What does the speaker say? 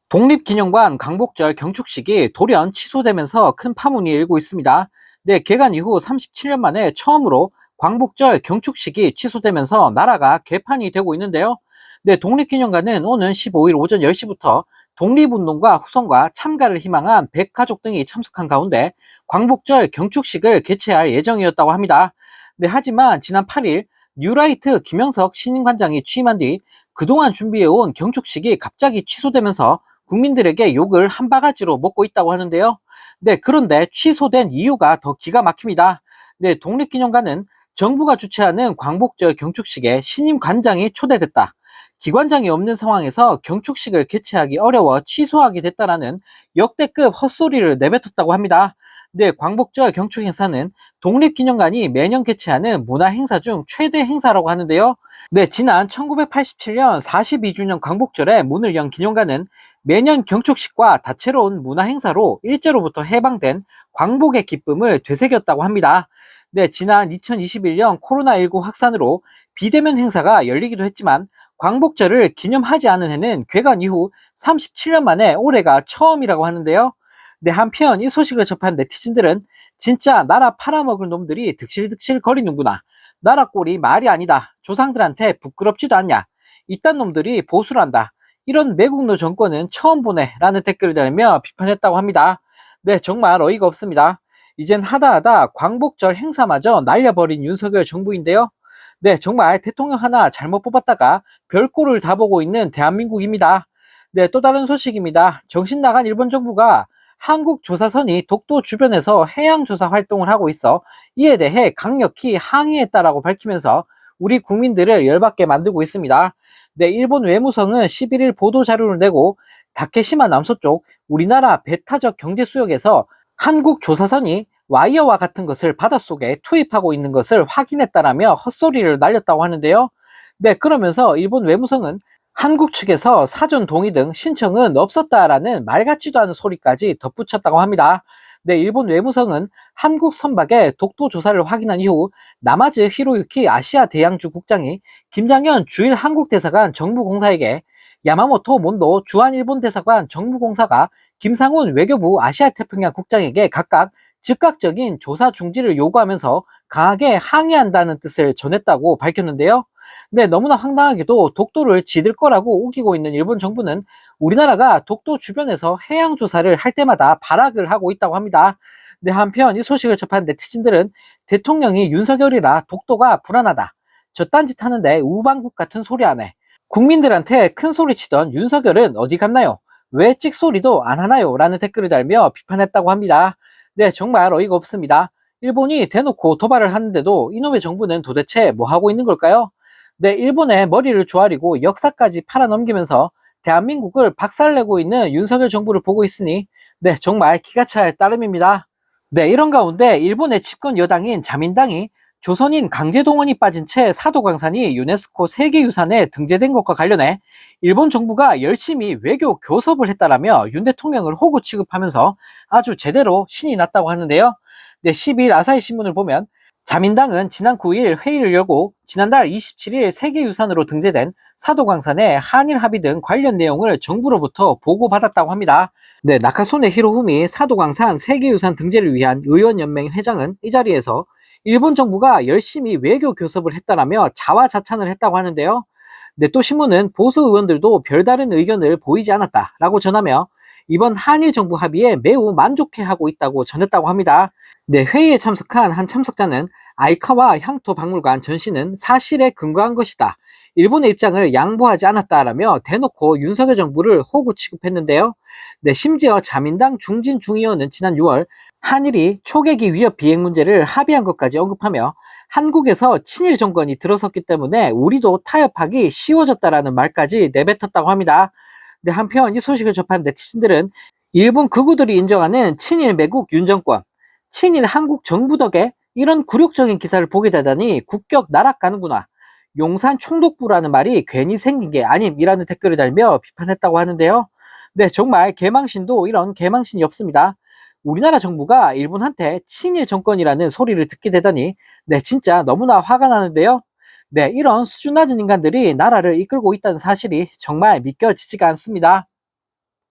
독립기념관 광복절 경축식이 돌연 취소되면서 큰 파문이 일고 있습니다. 네, 개관 이후 37년 만에 처음으로 광복절 경축식이 취소되면서 나라가 개판이 되고 있는데요. 네, 독립기념관은 오는 15일 오전 10시부터 독립운동가 후손과 참가를 희망한 100가족 등이 참석한 가운데 광복절 경축식을 개최할 예정이었다고 합니다. 네, 하지만 지난 8일 뉴라이트 김영석 신임관장이 취임한 뒤 그동안 준비해온 경축식이 갑자기 취소되면서 국민들에게 욕을 한 바가지로 먹고 있다고 하는데요. 네, 그런데 취소된 이유가 더 기가 막힙니다. 네, 독립기념관은 정부가 주최하는 광복절 경축식에 신임 관장이 초대됐다. 기관장이 없는 상황에서 경축식을 개최하기 어려워 취소하게 됐다라는 역대급 헛소리를 내뱉었다고 합니다. 네, 광복절 경축 행사는 독립기념관이 매년 개최하는 문화 행사 중 최대 행사라고 하는데요. 네, 지난 1987년 42주년 광복절에 문을 연 기념관은 매년 경축식과 다채로운 문화 행사로 일제로부터 해방된 광복의 기쁨을 되새겼다고 합니다. 네, 지난 2021년 코로나19 확산으로 비대면 행사가 열리기도 했지만 광복절을 기념하지 않은 해는 개관 이후 37년 만에 올해가 처음이라고 하는데요. 네, 한편 이 소식을 접한 네티즌들은 진짜 나라 팔아먹을 놈들이 득실득실 거리는구나. 나라 꼴이 말이 아니다. 조상들한테 부끄럽지도 않냐. 이딴 놈들이 보수를 한다. 이런 매국노 정권은 처음 보네 라는 댓글을 달며 비판했다고 합니다. 네, 정말 어이가 없습니다. 이젠 하다하다 광복절 행사마저 날려버린 윤석열 정부인데요. 네, 정말 대통령 하나 잘못 뽑았다가 별꼴을 다 보고 있는 대한민국입니다. 네, 또 다른 소식입니다. 정신 나간 일본 정부가 한국 조사선이 독도 주변에서 해양조사 활동을 하고 있어 이에 대해 강력히 항의했다라고 밝히면서 우리 국민들을 열받게 만들고 있습니다. 네, 일본 외무성은 11일 보도 자료를 내고 다케시마 남서쪽 우리나라 배타적 경제수역에서 한국 조사선이 와이어와 같은 것을 바닷속에 투입하고 있는 것을 확인했다라며 헛소리를 날렸다고 하는데요. 네, 그러면서 일본 외무성은 한국 측에서 사전 동의 등 신청은 없었다라는 말 같지도 않은 소리까지 덧붙였다고 합니다. 네, 일본 외무성은 한국 선박의 독도 조사를 확인한 이후 나마즈 히로유키 아시아 대양주 국장이 김장현 주일 한국 대사관 정부공사에게 야마모토 몬도 주한 일본 대사관 정부공사가 김상훈 외교부 아시아 태평양 국장에게 각각 즉각적인 조사 중지를 요구하면서 강하게 항의한다는 뜻을 전했다고 밝혔는데요. 네, 너무나 황당하게도 독도를 지들 거라고 우기고 있는 일본 정부는 우리나라가 독도 주변에서 해양 조사를 할 때마다 발악을 하고 있다고 합니다. 네, 한편 이 소식을 접한 네티즌들은 대통령이 윤석열이라 독도가 불안하다. 저딴 짓 하는데 우방국 같은 소리 안 해. 국민들한테 큰 소리 치던 윤석열은 어디 갔나요? 왜 찍소리도 안 하나요? 라는 댓글을 달며 비판했다고 합니다. 네, 정말 어이가 없습니다. 일본이 대놓고 도발을 하는데도 이놈의 정부는 도대체 뭐 하고 있는 걸까요? 네, 일본의 머리를 조아리고 역사까지 팔아넘기면서 대한민국을 박살내고 있는 윤석열 정부를 보고 있으니 네, 정말 기가 찰 따름입니다. 네, 이런 가운데 일본의 집권 여당인 자민당이 조선인 강제동원이 빠진 채 사도광산이 유네스코 세계유산에 등재된 것과 관련해 일본 정부가 열심히 외교 교섭을 했다라며 윤 대통령을 호구 취급하면서 아주 제대로 신이 났다고 하는데요. 네, 12일 아사히 신문을 보면 자민당은 지난 9일 회의를 열고 지난달 27일 세계유산으로 등재된 사도광산의 한일 합의 등 관련 내용을 정부로부터 보고받았다고 합니다. 네, 나카소네 히로후미 사도광산 세계유산 등재를 위한 의원연맹 회장은 이 자리에서 일본 정부가 열심히 외교 교섭을 했다라며 자화자찬을 했다고 하는데요. 네, 또 신문은 보수 의원들도 별다른 의견을 보이지 않았다라고 전하며 이번 한일 정부 합의에 매우 만족해하고 있다고 전했다고 합니다. 네, 회의에 참석한 한 참석자는 아이카와 향토 박물관 전시는 사실에 근거한 것이다. 일본의 입장을 양보하지 않았다라며 대놓고 윤석열 정부를 호구 취급했는데요. 네, 심지어 자민당 중진 중의원은 지난 6월 한일이 초계기 위협 비핵 문제를 합의한 것까지 언급하며 한국에서 친일 정권이 들어섰기 때문에 우리도 타협하기 쉬워졌다라는 말까지 내뱉었다고 합니다. 네, 한편 이 소식을 접한 네티즌들은 일본 극우들이 인정하는 친일 매국 윤 정권, 친일 한국 정부 덕에 이런 굴욕적인 기사를 보게 되다니 국격 날아가는구나. 용산 총독부라는 말이 괜히 생긴 게 아님이라는 댓글을 달며 비판했다고 하는데요. 네, 정말 개망신도 이런 개망신이 없습니다. 우리나라 정부가 일본한테 친일 정권이라는 소리를 듣게 되다니 네, 진짜 너무나 화가 나는데요. 네, 이런 수준 낮은 인간들이 나라를 이끌고 있다는 사실이 정말 믿겨지지가 않습니다.